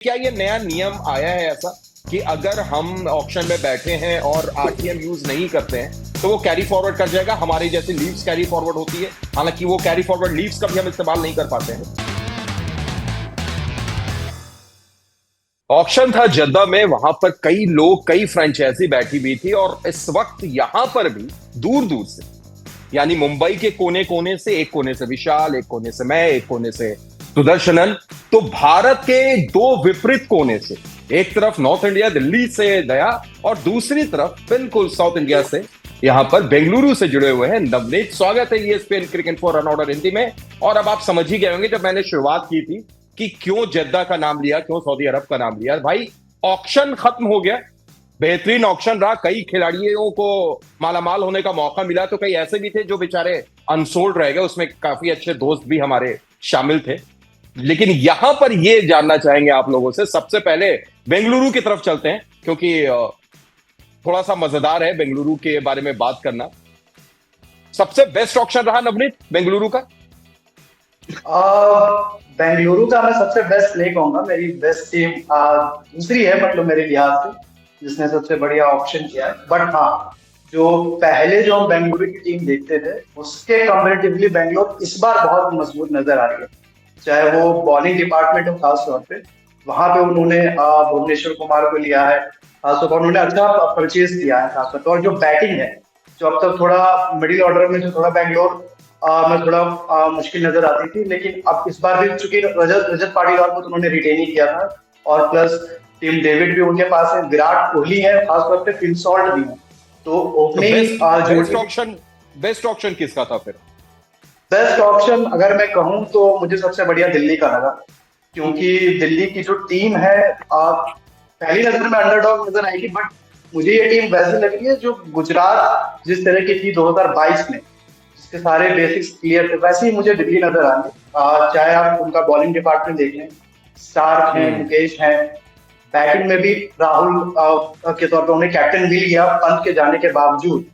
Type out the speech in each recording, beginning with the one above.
क्या ये नया नियम आया है ऐसा कि अगर हम ऑक्शन में बैठे हैं और आरटीएम यूज नहीं करते हैं तो वो कैरी फॉरवर्ड कर जाएगा, हमारी जैसे लीव्स कैरी फॉरवर्ड होती है, हालांकि वो कैरी फॉरवर्ड लीव्स का भी हम इस्तेमाल नहीं कर पाते हैं। ऑक्शन था जद्दा में, वहां पर कई लोग, कई फ्रेंचाइजी बैठी हुई थी और इस वक्त यहां पर भी दूर दूर से, यानी मुंबई के कोने कोने से, एक कोने से विशाल, एक कोने से मैं, एक कोने से सुदर्शनन, तो भारत के दो विपरीत कोने से, एक तरफ नॉर्थ इंडिया दिल्ली से दया और दूसरी तरफ बिल्कुल साउथ इंडिया से यहां पर बेंगलुरु से जुड़े हुए हैं नवनीत। स्वागत है ESPN cricket for run out Hindi में। और अब आप समझ ही गए होंगे जब मैंने शुरुआत की थी कि क्यों जद्दा का नाम लिया, क्यों सऊदी अरब का नाम लिया। भाई ऑक्शन खत्म हो गया, बेहतरीन ऑक्शन रहा, कई खिलाड़ियों को मालामाल होने का मौका मिला, तो कई ऐसे भी थे जो बेचारे अनसोल्ड रह गए, उसमें काफी अच्छे दोस्त भी हमारे शामिल थे। लेकिन यहां पर ये जानना चाहेंगे आप लोगों से, सबसे पहले बेंगलुरु की तरफ चलते हैं क्योंकि थोड़ा सा मजेदार है बेंगलुरु के बारे में बात करना। सबसे बेस्ट ऑक्शन रहा नवनीत बेंगलुरु का? बेंगलुरु का मैं सबसे बेस्ट नहीं कहूंगा, मेरी बेस्ट टीम दूसरी है, मतलब मेरे लिहाज से जिसने सबसे बढ़िया ऑप्शन किया है। बट हाँ, जो पहले जो हम बेंगलुरु की टीम देखते थे उसके कंपैरेटिवली बेंगलोर इस बार बहुत मजबूत नजर आ रही है। चाहे वो बॉलिंग डिपार्टमेंट हो, खास तौर पे वहां पे उन्होंने भुवनेश्वर कुमार को लिया है, खासतौर पर उन्होंने अच्छा परचेज किया है खासतौर पर। और जो बैटिंग है, जो अब तक थोड़ा मिडिल ऑर्डर में जो थोड़ा बेंगलोर में थोड़ा मुश्किल नजर आती थी, लेकिन अब इस बार भी चूंकि रजत रजत पाटीदार को तो उन्होंने रिटेन ही किया था, और प्लस टीम डेविड भी उनके पास है, विराट कोहली है, खासतौर पे फिल सॉल्ट भी है। तो ओपनिंग बेस्ट ऑप्शन किसका था फिर? बेस्ट ऑप्शन अगर मैं कहूँ तो मुझे सबसे बढ़िया दिल्ली का लगा, क्योंकि दिल्ली की जो टीम है पहली नजर में अंडरडॉग नजर आएगी, बट मुझे ये टीम वैसी लग रही है जो गुजरात जिस तरह की थी 2022 में, जिसके सारे बेसिक्स क्लियर थे, वैसे ही मुझे दिल्ली नजर आ रही। चाहे आप उनका बॉलिंग डिपार्टमेंट देख लें, स्टार्क हैं, मुकेश हैं, बैटिंग में भी राहुल के तौर पर उन्हें कैप्टन भी लिया पंत के जाने के बावजूद।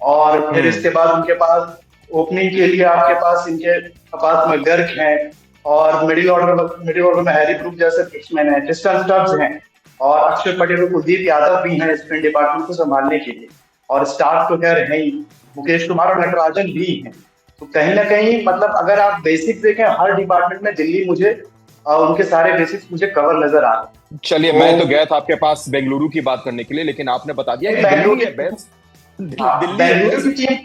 और फिर इसके बाद उनके पास ओपनिंग के लिए आपके पास इनके पास में गर्क हैं, और मिडिल ऑर्डर में हैरी ब्रूक जैसे बैट्समैन हैं, ट्रिस्टन स्टब्स हैं, और अक्षर पटेल और कुलदीप यादव भी हैं स्पिन डिपार्टमेंट को संभालने के लिए। और स्टार्क तो खैर है ही, मुकेश कुमार और नटराजन भी हैं। तो कहीं ना कहीं मतलब अगर आप बेसिक्स देखें हर डिपार्टमेंट में, दिल्ली मुझे उनके सारे बेसिक्स मुझे कवर नजर आ रहे। चलिए, मैं तो गया था आपके पास बेंगलुरु की बात करने के लिए, लेकिन आपने बता दिया कि दिल्ली है बेस्ट। बेंगलुरु की टीम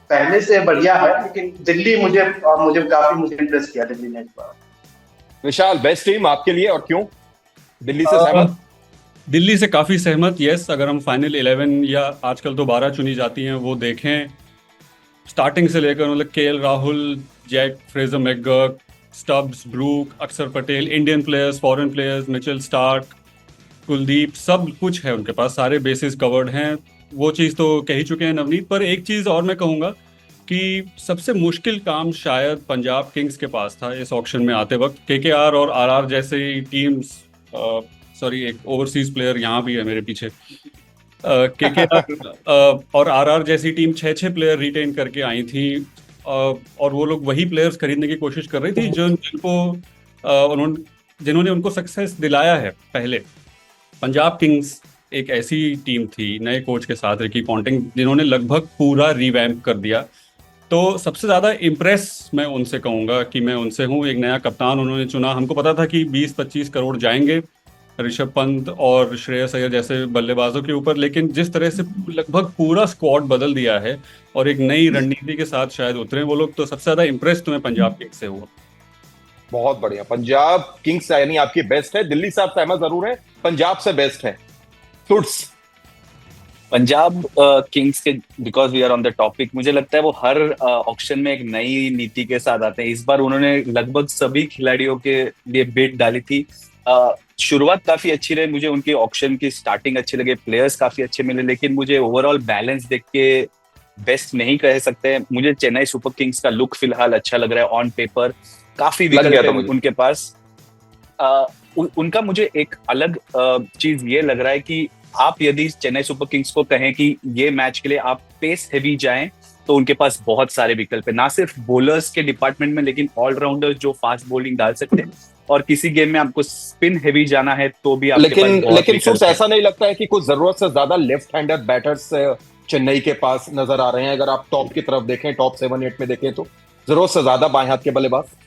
पहले से बढ़िया है, लेकिन दिल्ली मुझे काफी इम्प्रेस किया दिल्ली ने इस बार। विशाल, बेस्ट टीम आपके लिए और क्यों? दिल्ली से सहमत? दिल्ली से काफ़ी सहमत, यस। अगर हम फाइनल 11 या आजकल तो 12 चुनी जाती हैं वो देखें, स्टार्टिंग से लेकर मतलब KL Rahul, Jake Fraser McGurk, Stubbs, Brook, Akshar Patel, Indian players, foreign players, Mitchell Starc, Kuldeep, सब कुछ है उनके पास, सारे बेसिस कवर्ड हैं। वो चीज़ तो कह ही चुके हैं नवनीत। पर एक चीज़ और मैं कहूँगा कि सबसे मुश्किल काम शायद पंजाब किंग्स के पास था इस ऑक्शन में आते वक्त। केकेआर और आरआर जैसे टीम्स, सॉरी एक ओवरसीज प्लेयर यहाँ भी है मेरे पीछे, केकेआर और आरआर जैसी टीम 6-6 प्लेयर रिटेन करके आई थी, और वो लोग वही प्लेयर्स खरीदने की कोशिश कर रही थी जिन्होंने उनको सक्सेस दिलाया है पहले। पंजाब किंग्स एक ऐसी टीम थी नए कोच के साथ, रिकी पॉन्टिंग, जिन्होंने लगभग पूरा रिवैम्प कर दिया। तो सबसे ज़्यादा इम्प्रेस मैं उनसे कहूँगा कि मैं उनसे हूँ। एक नया कप्तान उन्होंने चुना। हमको पता था कि 20-25 करोड़ जाएंगे ऋषभ पंत और श्रेयस अय्यर जैसे बल्लेबाजों के ऊपर, लेकिन जिस तरह से लगभग पूरा स्क्वाड बदल दिया है और एक नई रणनीति के साथ शायद उतरे वो लोग, तो सबसे ज़्यादा इम्प्रेस तो मैं पंजाब किंग्स से हुआ। बहुत बढ़िया। पंजाब किंग्स यानी आपकी बेस्ट है। दिल्ली से आप सहमत जरूर है, पंजाब से बेस्ट है। पंजाब किंग्स के, because we are on the topic, मुझे लगता है वो हर ऑक्शन में एक नई नीति के साथ आते हैं। इस बार उन्होंने लगभग सभी खिलाड़ियों के लिए बिड डाली थी। शुरुआत काफी अच्छी रही, मुझे उनकी ऑक्शन की स्टार्टिंग अच्छी लगे, प्लेयर्स काफी अच्छे मिले, लेकिन मुझे ओवरऑल बैलेंस देख के बेस्ट नहीं कह सकते। मुझे चेन्नई सुपर किंग्स का लुक फिलहाल अच्छा लग रहा है ऑन पेपर, काफी विकल्प है उनके पास। उनका मुझे एक अलग चीज ये लग रहा है कि आप यदि चेन्नई सुपर किंग्स को कहें कि ये मैच के लिए आप पेस हैवी जाएं, तो उनके पास बहुत सारे विकल्प है, ना सिर्फ बॉलर्स के डिपार्टमेंट में, लेकिन ऑलराउंडर्स जो फास्ट बॉलिंग डाल सकते हैं और किसी गेम में आपको स्पिन हैवी जाना है तो भी आपके पास लेकिन बहुत लेकिन विकल्प सूर्स है। ऐसा नहीं लगता है कि कुछ जरूरत से ज्यादा लेफ्ट हैंडर बैटर्स चेन्नई के पास नजर आ रहे हैं? अगर आप टॉप की तरफ देखें, टॉप 7-8 में देखें, तो जरूरत से ज्यादा बाएं हाथ के बल्लेबाज।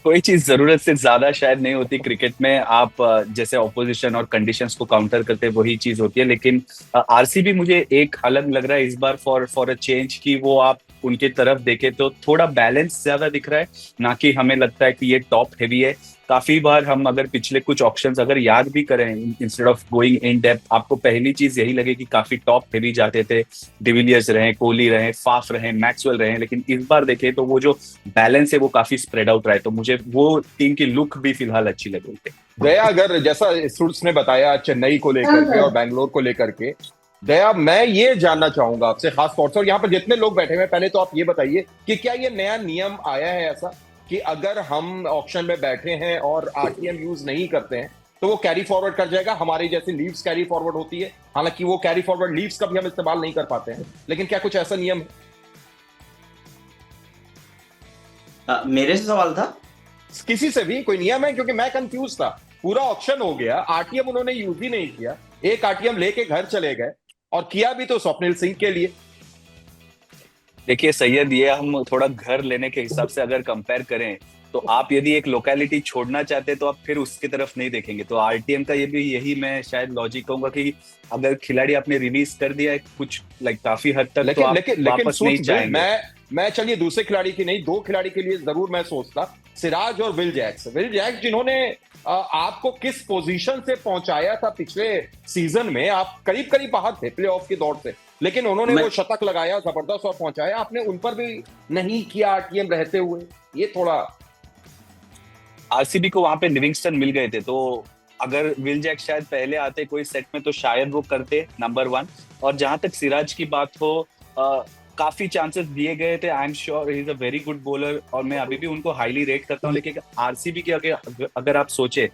कोई चीज जरूरत से ज्यादा शायद नहीं होती क्रिकेट में, आप जैसे ऑपोजिशन और कंडीशंस को काउंटर करते वही चीज होती है। लेकिन आरसीबी मुझे एक अलग लग रहा है इस बार फॉर अ चेंज, की वो आप उनके तरफ देखें तो थोड़ा बैलेंस ज्यादा दिख रहा है, ना कि हमें लगता है कि ये टॉप हेवी है। काफी बार हम अगर पिछले कुछ ऑप्शंस अगर याद भी करें, instead of going in depth, आपको पहली चीज यही लगेगी काफी टॉप हेवी जाते थे। डिविलियर्स रहे, कोहली रहे, फाफ रहे, मैक्सवेल रहे, लेकिन इस बार देखें तो वो जो बैलेंस है वो काफी स्प्रेड आउट रहा है, तो मुझे वो टीम की लुक भी फिलहाल अच्छी लग रही है। दया, अगर जैसा सूर्स ने बताया चेन्नई को लेकर के और बैंगलोर को लेकर के, दया मैं ये जानना चाहूंगा आपसे खास तौर से, और यहाँ पर जितने लोग बैठे हुए हैं, पहले तो आप ये बताइए कि क्या ये नया नियम आया है ऐसा कि अगर हम ऑक्शन में बैठे हैं और आरटीएम यूज नहीं करते हैं तो वो कैरी फॉरवर्ड कर जाएगा? हमारी जैसे लीव्स कैरी फॉरवर्ड होती है, हालांकि वो कैरी फॉरवर्ड लीव्स का भी हम इस्तेमाल नहीं कर पाते हैं, लेकिन क्या कुछ ऐसा नियम है? मेरे से सवाल था, किसी से भी कोई नियम है? क्योंकि मैं कंफ्यूज था, पूरा ऑप्शन हो गया, आरटीएम उन्होंने यूज ही नहीं किया, एक आरटीएम लेके घर चले गए, और किया भी तो स्वप्निल सिंह के लिए। देखिए सैयद, ये हम थोड़ा घर लेने के हिसाब से अगर कंपेयर करें तो आप यदि एक लोकेलिटी छोड़ना चाहते हैं तो आप फिर उसकी तरफ नहीं देखेंगे। तो आरटीएम का ये भी यही मैं शायद लॉजिक कहूंगा कि अगर खिलाड़ी आपने रिलीज कर दिया है कुछ काफी हद तक, लेकिन तो आप लेकिन वापस नहीं चाहेंगे। मैं चलिए दूसरे खिलाड़ी की नहीं, दो खिलाड़ी के लिए जरूर मैं सोचता, सिराज और विल जैक्स जिन्होंने आपको किस पोजीशन से पहुंचाया था पिछले सीजन में, आप करीब करीब बाहर थे प्लेऑफ की दौड़ से, लेकिन उन्होंने वो शतक लगाया जबरदस्त और पहुंचाया, आपने उन पर भी नहीं किया आरटीएम रहते हुए। ये थोड़ा आरसीबी को वहां पे लिविंगस्टन मिल गए थे, तो अगर विल जैक शायद पहले आते कोई सेट में तो शायद वो करते, नंबर 1। और जहां तक सिराज की बात हो, काफी चांसेस दिए गए थे, I am sure he is a very good bowler और मैं अभी भी उनको हाईली रेट करता हूँ। लेकिन आरसीबी के अगर आप सोचे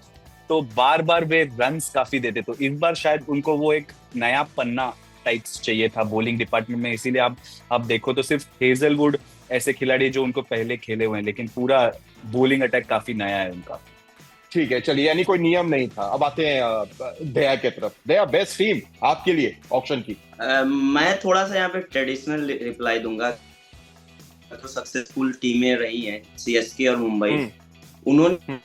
तो बार बार वे रन्स काफी देते, तो इस बार शायद उनको वो एक नया पन्ना टाइप्स चाहिए था बॉलिंग डिपार्टमेंट में। इसीलिए आप देखो तो सिर्फ हेजलवुड ऐसे खिलाड़ी जो उनको पहले खेले हुए हैं, लेकिन पूरा बॉलिंग अटैक काफी नया है उनका। ठीक है, चलिए, यानी कोई नियम नहीं था। अब आते हैं दया के तरफ। दया, बेस्ट टीम आपके लिए ऑप्शन की? मैं थोड़ा सा यहाँ पे ट्रेडिशनल रिप्लाई दूंगा। तो सक्सेसफुल टीमें रही हैं सीएसके और मुंबई, उन्होंने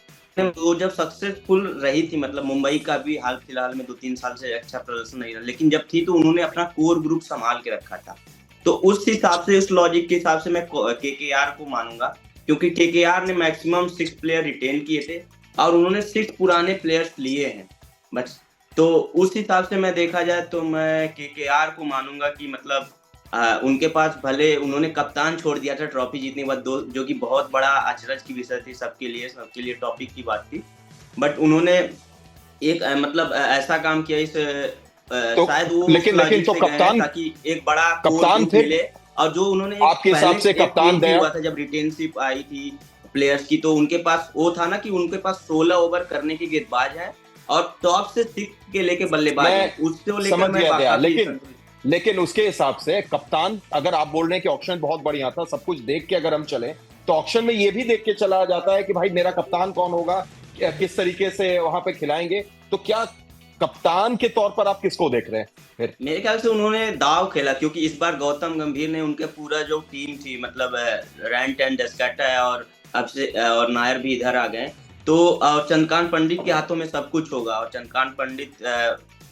वो जब सक्सेसफुल रही थी, मतलब मुंबई का भी हाल फिलहाल में 2-3 साल से अच्छा प्रदर्शन नहीं रहा, लेकिन जब थी तो उन्होंने अपना कोर ग्रुप संभाल के रखा था। तो उस हिसाब से, उस लॉजिक के हिसाब से मैं केकेआर को मानूंगा, क्योंकि केकेआर ने मैक्सिमम 6 प्लेयर रिटेन किए थे और उन्होंने 6 पुराने प्लेयर्स लिए हैं बस। तो उस हिसाब से मैं देखा जाए तो मैं केकेआर को मानूंगा कि मतलब उनके पास भले उन्होंने कप्तान छोड़ दिया था ट्रॉफी जीतने के बाद, जो कि बहुत बड़ा अचरज की विषय थी सबके लिए टॉपिक की बात थी, बट उन्होंने एक मतलब ऐसा काम किया इस तो, शायद वो लेकिन तो कप्तान, ताकि एक बड़ा कप्तान थे, और जो उन्होंने आपके हिसाब से कप्तान हुआ था जब रिटेनशिप आई थी प्लेयर्स की, तो उनके पास वो था ना कि उनके पास 16 ओवर करने के गेंदबाज है और टॉप से 6 के लेके बल्लेबाज है, उससे लेकर मैं लेकिन उसके हिसाब से कप्तान, अगर आप बोल रहे हैं कि ऑक्शन बहुत बढ़िया था, सब कुछ देख के अगर हम चले तो ऑक्शन में ये भी देख के चला जाता है कि भाई मेरा कप्तान कौन होगा, किस तरीके से वहां पे खिलाएंगे। तो क्या कप्तान के तौर पर आप किसको देख रहे हैं फिर? मेरे ख्याल से उन्होंने दाव खेला, क्योंकि इस बार गौतम गंभीर ने उनके पूरा जो टीम थी, मतलब रैंट एंड डेस्काटा और अब से और नायर भी इधर आ गए, तो चंद्रकांत पंडित के हाथों में सब कुछ होगा। और चंद्रकांत पंडित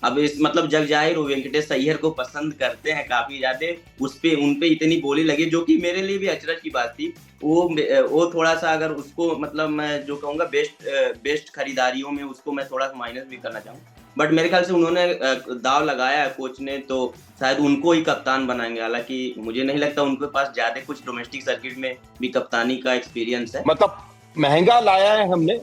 अब इस मतलब जग जाहिर हो वेंकटेश अय्यर को पसंद करते हैं काफी ज्यादा, उनपे इतनी बोली लगी, जो कि मेरे लिए भी अचरज की बात थी। वो थोड़ा सा, अगर उसको मतलब मैं जो कहूँगा बेस्ट खरीदारियों में उसको मैं थोड़ा सा माइनस भी करना चाहूँ, बट मेरे ख्याल से उन्होंने दाव लगाया है कोच ने, तो शायद उनको ही कप्तान बनाएंगे। हालांकि मुझे नहीं लगता उनके पास ज्यादा कुछ डोमेस्टिक सर्किट में भी कप्तानी का एक्सपीरियंस है। मतलब महंगा लाया है हमने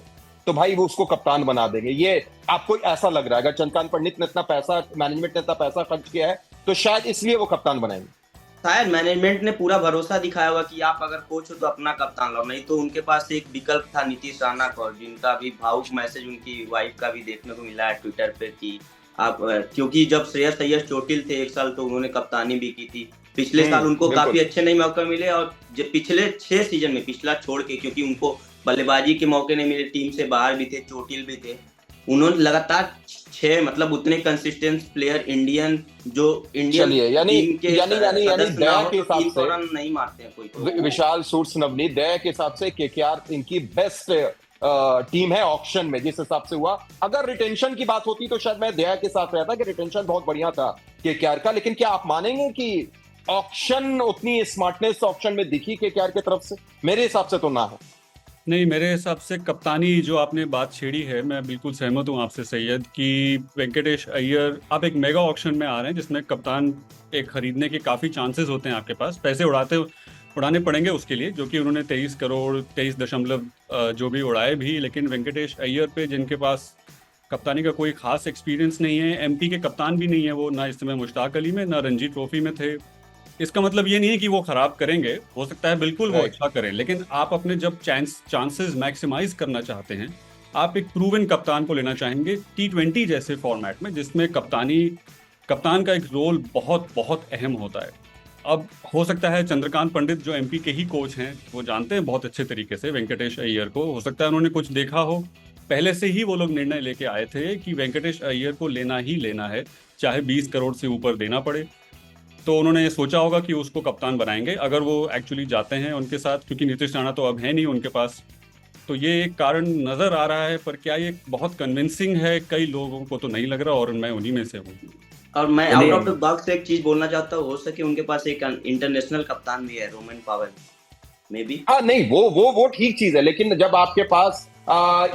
तो भाई वो उसको कप्तान बना देंगे, ये आपको ऐसा लग रहा है? अगर चंद्रकांत पंडित ने इतना पैसा, मैनेजमेंट ने इतना पैसा खर्च किया है तो शायद इसलिए वो कप्तान बनाएंगे। शायद मैनेजमेंट ने पूरा भरोसा दिखाया होगा कि आप अगर कोच हो तो अपना कप्तान लो, नहीं तो उनके पास एक विकल्प था नीतीश राणा का, जिनका भी भावुक मैसेज उनकी वाइफ का भी देखने को मिला है ट्विटर पे कि आप, क्योंकि जब श्रेयस अय्यर चोटिल थे 1 साल तो उन्होंने कप्तानी भी की थी, पिछले साल उनको काफी अच्छे नहीं मौका मिले, और जब पिछले 6 सीजन में, पिछला छोड़ के, क्योंकि उनको बल्लेबाजी के मौके नहीं मिले, टीम से बाहर भी थे, चोटिल भी थे, उन्होंने लगातार 6 मतलब उतने कंसिस्टेंट प्लेयर इंडियन जो इंडियन चलिए, यानी टीम के यानी यानी यानी सदस्य ना दया हो के तो हिसाब 300 से रन नहीं मारते हैं कोई तो। विशाल सूट्स नवनीत, दया के हिसाब से केकेआर इनकी बेस्ट टीम है ऑक्शन में जिस हिसाब से हुआ। अगर रिटेंशन की बात होती तो शायद मैं दया के साथ रहता कि रिटेंशन बहुत बढ़िया था केकेआर का, लेकिन क्या आप मानेंगे कि ऑक्शन उतनी स्मार्टनेस ऑक्शन में दिखी केकेआर की तरफ से? मेरे हिसाब से तो ना है। नहीं, मेरे हिसाब से कप्तानी जो आपने बात छेड़ी है, मैं बिल्कुल सहमत हूँ आपसे सैयद, कि वेंकटेश अय्यर आप एक मेगा ऑक्शन में आ रहे हैं जिसमें कप्तान एक खरीदने के काफ़ी चांसेस होते हैं, आपके पास पैसे उड़ाने पड़ेंगे उसके लिए, जो कि उन्होंने 23 करोड़ 23 दशमलव जो भी उड़ाए भी, लेकिन वेंकटेश अय्यर पे जिनके पास कप्तानी का कोई खास एक्सपीरियंस नहीं है, एमपी के कप्तान भी नहीं है वो, ना इस समय मुश्ताक अली में, ना रणजी ट्रॉफी में थे। इसका मतलब ये नहीं है कि वो खराब करेंगे, हो सकता है बिल्कुल वो अच्छा करें, लेकिन आप अपने जब चांसेस मैक्सिमाइज करना चाहते हैं, आप एक प्रूवन कप्तान को लेना चाहेंगे T20 जैसे फॉर्मेट में, जिसमें कप्तान का एक रोल बहुत बहुत अहम होता है। अब हो सकता है चंद्रकांत पंडित जो एमपी के ही कोच हैं, वो जानते हैं बहुत अच्छे तरीके से वेंकटेश अय्यर को, हो सकता है उन्होंने कुछ देखा हो, पहले से ही वो लोग निर्णय लेके आए थे कि वेंकटेश अय्यर को लेना ही लेना है, चाहे 20 करोड़ से ऊपर देना पड़े। तो उन्होंने सोचा होगा कि उसको कप्तान बनाएंगे अगर वो एक्चुअली जाते हैं उनके साथ, क्योंकि नीतीश राणा तो अब है नहीं उनके पास। तो ये एक कारण नज़र आ रहा है, पर क्या ये बहुत कन्विंसिंग है? कई लोगों को तो नहीं लग रहा, और मैं उन्हीं में से हूँ। और मैं आउट ऑफ द बॉक्स एक चीज बोलना चाहता हूँ, हो सके उनके पास एक इंटरनेशनल कप्तान भी है, रोमन पावेल मे बी। हाँ नहीं, वो ठीक चीज है, लेकिन जब आपके पास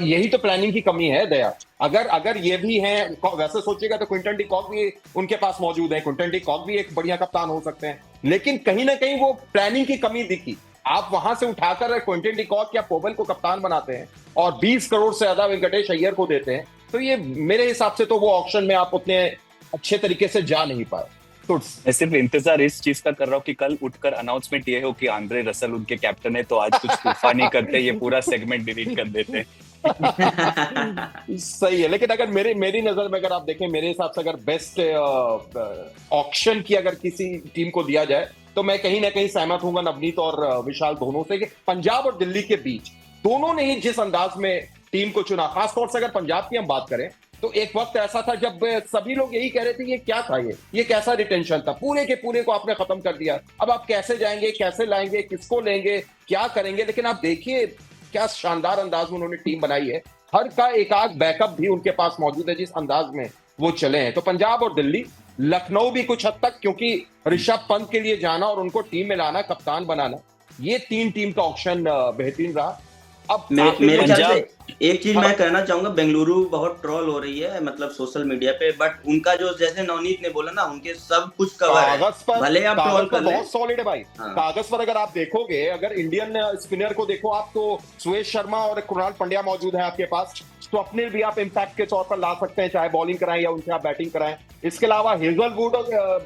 यही तो प्लानिंग की कमी है दया। अगर ये भी है, वैसे सोचिएगा तो क्विंटन डी कॉक भी उनके पास मौजूद है, क्विंटन डी कॉक भी एक बढ़िया कप्तान हो सकते हैं, लेकिन कहीं ना कहीं वो प्लानिंग की कमी दिखी। आप वहां से उठाकर क्विंटन डी कॉक या पोवेल को कप्तान बनाते हैं और 20 करोड़ से ज्यादा वेंकटेश अय्यर को देते हैं, तो ये मेरे हिसाब से तो वो ऑक्शन में आप उतने अच्छे तरीके से जा नहीं पाए। तो मैं सिर्फ इंतजार इस चीज का कर रहा हूँ कि कल उठकर अनाउंसमेंट ये हो कि आंद्रे रसल उनके कैप्टन है, तो आज कुछ तूफानी करते, ये पूरा सेगमेंट डिलीट कर देते। सही है, लेकिन अगर मेरी नजर में अगर आप देखें, मेरे हिसाब से अगर बेस्ट ऑक्शन की अगर किसी टीम को दिया जाए, तो मैं कहीं ना कहीं सहमत हूंगा नवनीत और विशाल दोनों से कि पंजाब और दिल्ली के बीच दोनों ने ही जिस अंदाज में टीम को चुना, खासतौर से अगर पंजाब की हम बात करें, तो एक वक्त ऐसा था जब सभी लोग यही कह रहे थे ये क्या था, ये कैसा रिटेंशन था, पूरे के पूरे को आपने खत्म कर दिया, अब आप कैसे जाएंगे, कैसे लाएंगे, किसको लेंगे, क्या करेंगे। लेकिन आप देखिए क्या शानदार अंदाज में उन्होंने टीम बनाई है, हर का एक आध बैकअप भी उनके पास मौजूद है जिस अंदाज में वो चले हैं। तो पंजाब और दिल्ली, लखनऊ भी कुछ हद तक, क्योंकि ऋषभ पंत के लिए जाना और उनको टीम में लाना, कप्तान बनाना, ये 3 टीम का ऑप्शन बेहतरीन रहा। अब मेरे ख्याल से एक चीज मैं कहना चाहूंगा, बेंगलुरु बहुत ट्रोल हो रही है मतलब सोशल मीडिया पे, बट उनका जो जैसे नवनीत ने बोला ना, उनके सब कुछ कवर है, भले आप ट्रोल कर ले, बहुत सॉलिड है भाई। हाँ। कागज पर अगर आप देखोगे, अगर इंडियन स्पिनर को देखो आप, तो सुरेश शर्मा और कृणाल पंड्या मौजूद है आपके पास, स्वप्निल भी आप इम्पैक्ट के तौर पर ला सकते हैं, चाहे बॉलिंग कराएं या उनसे आप बैटिंग कराएं। इसके अलावा हेजलवुड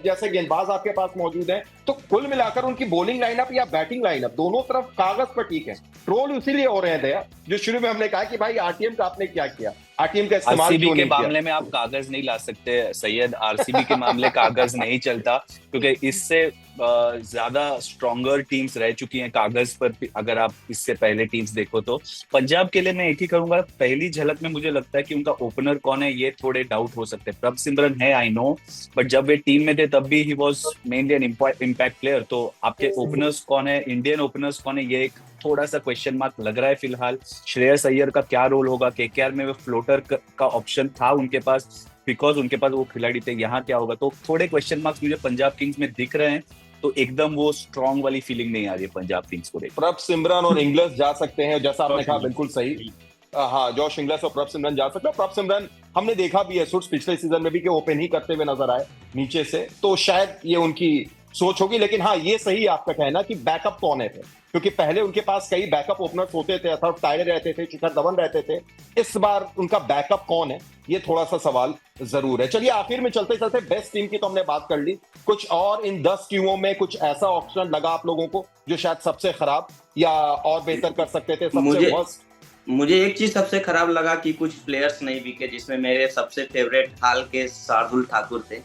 जैसे गेंदबाज आपके पास मौजूद हैं। तो कुल मिलाकर उनकी बॉलिंग लाइनअप या बैटिंग लाइनअप दोनों तरफ कागज पर ठीक है। ट्रोल इसीलिए हो रहे हैं दया, जो शुरू में हमने कहा कि भाई आरटीएम का आपने क्या किया, आरटीएम का इस्तेमाल आरसीबी के मामले में आप कागज नहीं ला सकते सैयद, आरसीबी के मामले कागज नहीं चलता, क्योंकि इससे ज्यादा स्ट्रॉन्गर टीम्स रह चुकी हैं कागज पर। अगर आप इससे पहले टीम्स देखो तो पंजाब के लिए मैं एक ही करूंगा, पहली झलक में मुझे लगता है कि उनका ओपनर कौन है ये थोड़े डाउट हो सकते हैं। प्रभ सिमरन है, आई नो, बट जब वे टीम में थे तब भी he was mainly an impact player. तो आपके ओपनर्स कौन है, इंडियन ओपनर्स कौन है, ये एक थोड़ा सा क्वेश्चन मार्क लग रहा है फिलहाल। श्रेयस अय्यर का क्या रोल होगा, केकेआर में वो फ्लोटर का ऑप्शन था उनके पास, बिकॉज उनके पास वो खिलाड़ी थे, यहाँ क्या होगा, तो थोड़े क्वेश्चन मार्क्स मुझे पंजाब किंग्स में दिख रहे हैं। तो एकदम वो स्ट्रॉन्ग वाली फीलिंग नहीं आ रही है पंजाब किंग्स को देख। प्रभ सिमरन और इंग्लिश जा सकते हैं, जैसा आपने कहा बिल्कुल सही। हाँ, जॉश इंग्लिश और प्रभ सिमरन जा सकते हैं। प्रभ सिमरन हमने देखा भी है सुट्स पिछले सीजन में भी कि ओपन ही करते हुए नजर आए नीचे से, तो शायद ये उनकी सोच होगी। लेकिन हाँ, ये सही आपका कहना कि बैकअप कौन है, क्योंकि पहले उनके पास कई बैकअप ओपनर्स होते थे, अथर्व टायलर रहते थे, शिखर धवन रहते थे। इस बार उनका बैकअप कौन है, ये थोड़ा सा सवाल जरूर है। चलिए आखिर में चलते चलते बेस्ट टीम की तो हमने बात कर ली, कुछ और इन 10 टीमों में कुछ ऐसा ऑप्शन लगा आप लोगों को जो शायद सबसे खराब या और बेहतर कर सकते थे, सबसे वर्स्ट? मुझे एक चीज सबसे खराब लगा कि कुछ प्लेयर्स नहीं बिके, जिसमें मेरे सबसे फेवरेट हाल के शार्दुल ठाकुर थे।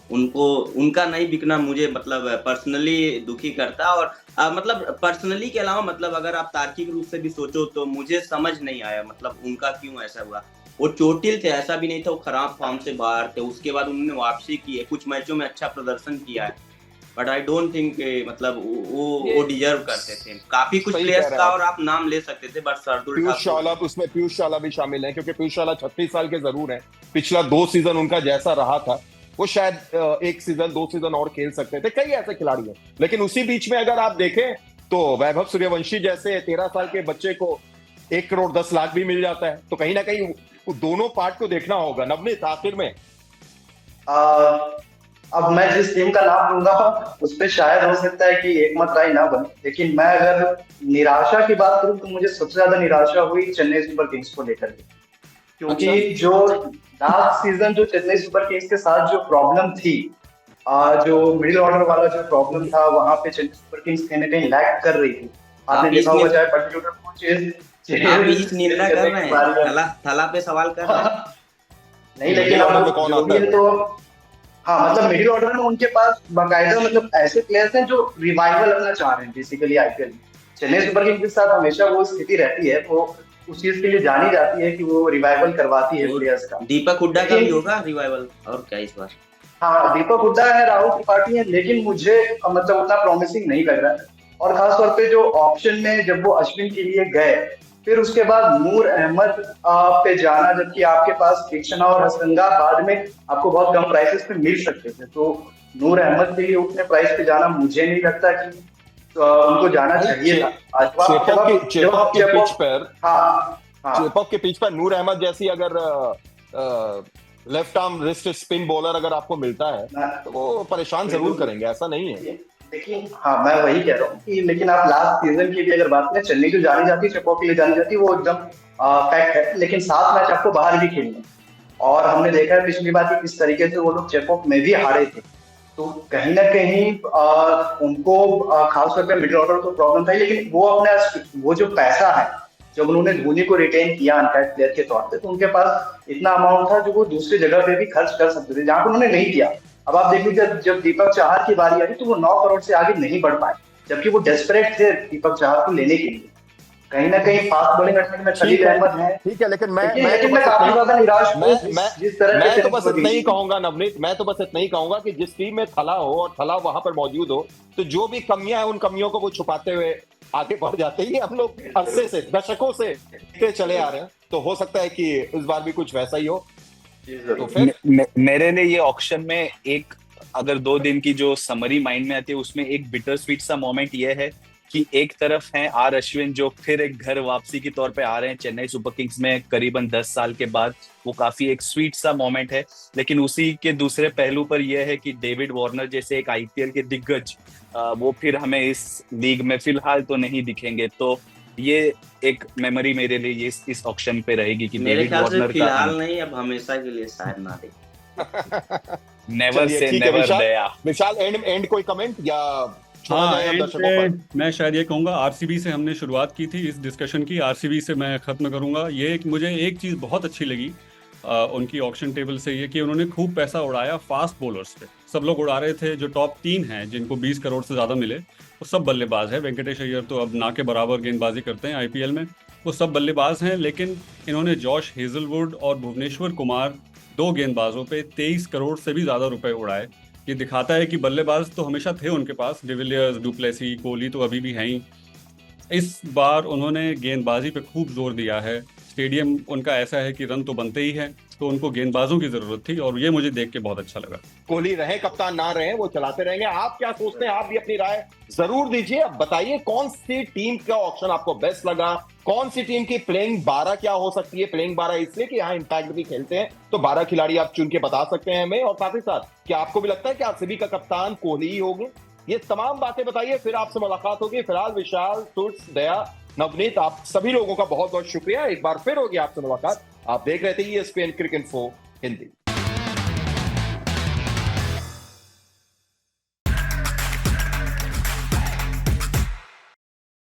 उनको उनका नहीं बिकना मुझे मतलब पर्सनली दुखी करता है। और मतलब पर्सनली के अलावा मतलब अगर आप तार्किक रूप से भी सोचो तो मुझे समझ नहीं आया मतलब उनका क्यों ऐसा हुआ। वो चोटिल थे, ऐसा भी नहीं था वो खराब फॉर्म से बाहर थे, उसके बाद उन्होंने वापसी की है, कुछ मैचों में अच्छा प्रदर्शन किया है, बट आई डोंट थिंक मतलब वो डिजर्व करते थे। काफी कुछ सही कह प्लेयर्स रहे का हैं और आप नाम ले सकते थे, बट शार्दुल पीयूष ठाकुर चावला, उसमें पीयूष चावला भी शामिल है, क्योंकि पीयूष चावला 36 साल के जरूर हैं। पिछला 2 सीजन उनका जैसा रहा था वो शायद 1 सीजन 2 सीजन और खेल सकते थे। कई ऐसे खिलाड़ी हैं, लेकिन उसी बीच में अगर आप देखें तो वैभव सूर्यवंशी जैसे 13 साल के बच्चे को 1 करोड़ 10 लाख भी मिल जाता है। तो कहीं ना कहीं वो दोनों पार्ट को देखना होगा। नवनीत, आखिर में अब मैं जिस टीम का नाम लूंगा उस पे शायद हो सकता है कि एकमत राय ना बने, लेकिन मैं अगर निराशा की बात करूं तो मुझे सबसे ज्यादा निराशा हुई चेन्नई सुपर किंग्स को लेकर के, क्योंकि जो लास्ट सीजन जो चेन्नई सुपर किंग्स के साथ जो प्रॉब्लम थी, जो मिडिल ऑर्डर वाला जो प्रॉब्लम था, वहां पे चेन्नई सुपर किंग्स कहीं ना कहीं लैग कर रही थी। आपने देखा होगा चाहे पर्टिकुलर कोचेस आप इस निंदा कर रहे हैं, थला पे सवाल कर रहे हैं। नहीं, लेकिन अब जो भी है तो हाँ, मतलब मिडिल ऑर्डर में उनके पास बाकायदा मतलब ऐसे प्लेयर्स हैं जो रिवाइवल अपना चाह रहे हैं basically IPL. Chennai super Kings के साथ हमेशा वो स्थिति रहती है, वो उस चीज के लिए जानी जाती है कि वो रिवाइवल करवाती है प्लेयर्स का। दीपक हुड्डा का भी होगा रिवाइवल, और क्या इस बार? हाँ, दीपक हुड्डा है, राहुल त्रिपाठी है, लेकिन मुझे मतलब उतना प्रॉमिसिंग नहीं लग रहा है। और खासतौर पे जो ऑप्शन में जब वो अश्विन के लिए गए, फिर उसके बाद नूर अहमद पे जाना, जबकि आपके पास तीक्ष्णा और हसरंगा बाद में आपको बहुत कम प्राइसेस पे मिल सकते थे, तो नूर अहमद के लिए उतने प्राइस पे जाना मुझे नहीं लगता कि उनको जाना चाहिए था। चेपॉक के पिच पर नूर अहमद जैसी अगर left arm wrist spin bowler अगर आपको मिलता है तो वो परेशान जरूर करेंगे, ऐसा नहीं है। देखिए, हाँ, मैं वही कह रहा हूँ कि लेकिन आप लास्ट सीजन की भी अगर बात करें, चेन्नई जो जानी जाती है, चेपॉक के लिए जानी जाती है, वो एकदम फैक्ट है। लेकिन 7 मैच आपको बाहर भी खेलने, और हमने देखा है पिछली बार कि किस तरीके से वो लोग चेपॉक में भी हारे थे। तो कहीं ना कहीं उनको खासतौर पर मिडिल ऑर्डर तो प्रॉब्लम था, लेकिन वो अपना वो जो पैसा है, जब उन्होंने धोनी को रिटेन किया अनकैप्ड प्लेयर के तौर पे, तो उनके पास इतना अमाउंट था जो वो दूसरी जगह पे भी खर्च कर सकते थे, जहां पर उन्होंने नहीं किया। अब आप देख लीजिए, जब दीपक चाहर की बारी आई तो वो 9 करोड़ से आगे नहीं बढ़ पाए, जबकि वो डेस्परेट थे दीपक चाहर को लेने के लिए। कहीं ना कहीं फास्ट बॉलिंग अटैक में खलील अहमद है। ठीक है, लेकिन मैं काफी ज्यादा निराश हूं जिस तरह मैं तो बस इतना ही कहूंगा नवनीत, मैं तो बस इतना ही कहूंगा कि जिस टीम में थला हो और थला वहां पर मौजूद हो, तो जो भी कमियां हैं उन कमियों को वो छुपाते हुए आगे बढ़ जाते हैं। हम लोग अरसे से, दशकों से चले आ रहे हैं, तो हो सकता है कि इस बार भी कुछ वैसा ही हो। तो फिर मेरे लिए ये ऑक्शन में एक, अगर 2 दिन की जो समरी माइंड में आती है, उसमें एक बिटर स्वीट सा मोमेंट ये है कि एक तरफ हैं आर अश्विन, जो फिर एक घर वापसी के तौर पे आ रहे हैं चेन्नई सुपर किंग्स में करीबन 10 साल के बाद। वो काफी एक स्वीट सा मोमेंट है। लेकिन उसी के दूसरे पहलू पर यह है कि डेविड वार्नर जैसे एक आईपीएल के दिग्गज वो फिर हमें इस लीग में फिलहाल तो नहीं दिखेंगे। तो ये एक मेमोरी मेरे लिए इस ऑक्शन पे रहेगी कि डेविड वार्नर फिलहाल नहीं, अब हमेशा के लिए शायद ना दे। नेवर से नेवर दया। विशाल, एंड कोई कमेंट या मैं शायद ये कहूंगा, आरसीबी से हमने शुरुआत की थी इस डिस्कशन की, आरसीबी से मैं खत्म करूंगा। मुझे एक चीज़ बहुत अच्छी लगी उनकी ऑक्शन टेबल से, ये कि उन्होंने खूब पैसा उड़ाया फास्ट बॉलर्स पे। सब लोग उड़ा रहे थे। जो टॉप 3 हैं जिनको 20 करोड़ से ज़्यादा मिले, वो सब बल्लेबाज है। वेंकटेश अय्यर तो अब ना के बराबर गेंदबाजी करते हैं आईपीएल में, वो सब बल्लेबाज हैं। लेकिन इन्होंने जॉश हेजलवुड और भुवनेश्वर कुमार, 2 गेंदबाजों पे 23 करोड़ से भी ज़्यादा रुपए उड़ाए। ये दिखाता है कि बल्लेबाज तो हमेशा थे उनके पास, डिविलियर्स, डुप्लेसी, कोहली तो अभी भी हैं ही। इस बार उन्होंने गेंदबाजी पे खूब जोर दिया है। स्टेडियम उनका ऐसा है कि रन तो बनते ही हैं, तो उनको गेंदबाजों की जरूरत थी, और ये मुझे देख के बहुत अच्छा लगा। कोहली रहे कप्तान ना रहे, वो चलाते रहेंगे। आप क्या सोचते हैं? आप भी अपनी राय जरूर दीजिए। अब बताइए कौन सी टीम का ऑप्शन आपको बेस्ट लगा, कौन सी टीम की प्लेइंग 12 क्या हो सकती है। प्लेइंग 12 इसलिए कि यहाँ इंपैक्ट भी खेलते हैं, तो 12 खिलाड़ी आप चुन के बता सकते हैं हमें। और साथ ही साथ क्या आपको भी लगता है कि आरसीबी का कप्तान कोहली ही होंगे? ये तमाम बातें बताइए, फिर आपसे मुलाकात होगी। फिलहाल विशाल, तुर्स, दया, नवनीत, आप सभी लोगों का बहुत बहुत शुक्रिया। एक बार फिर होगी आपसे मुलाकात। आप देख रहे थे ESPN क्रिक इन्फो हिंदी।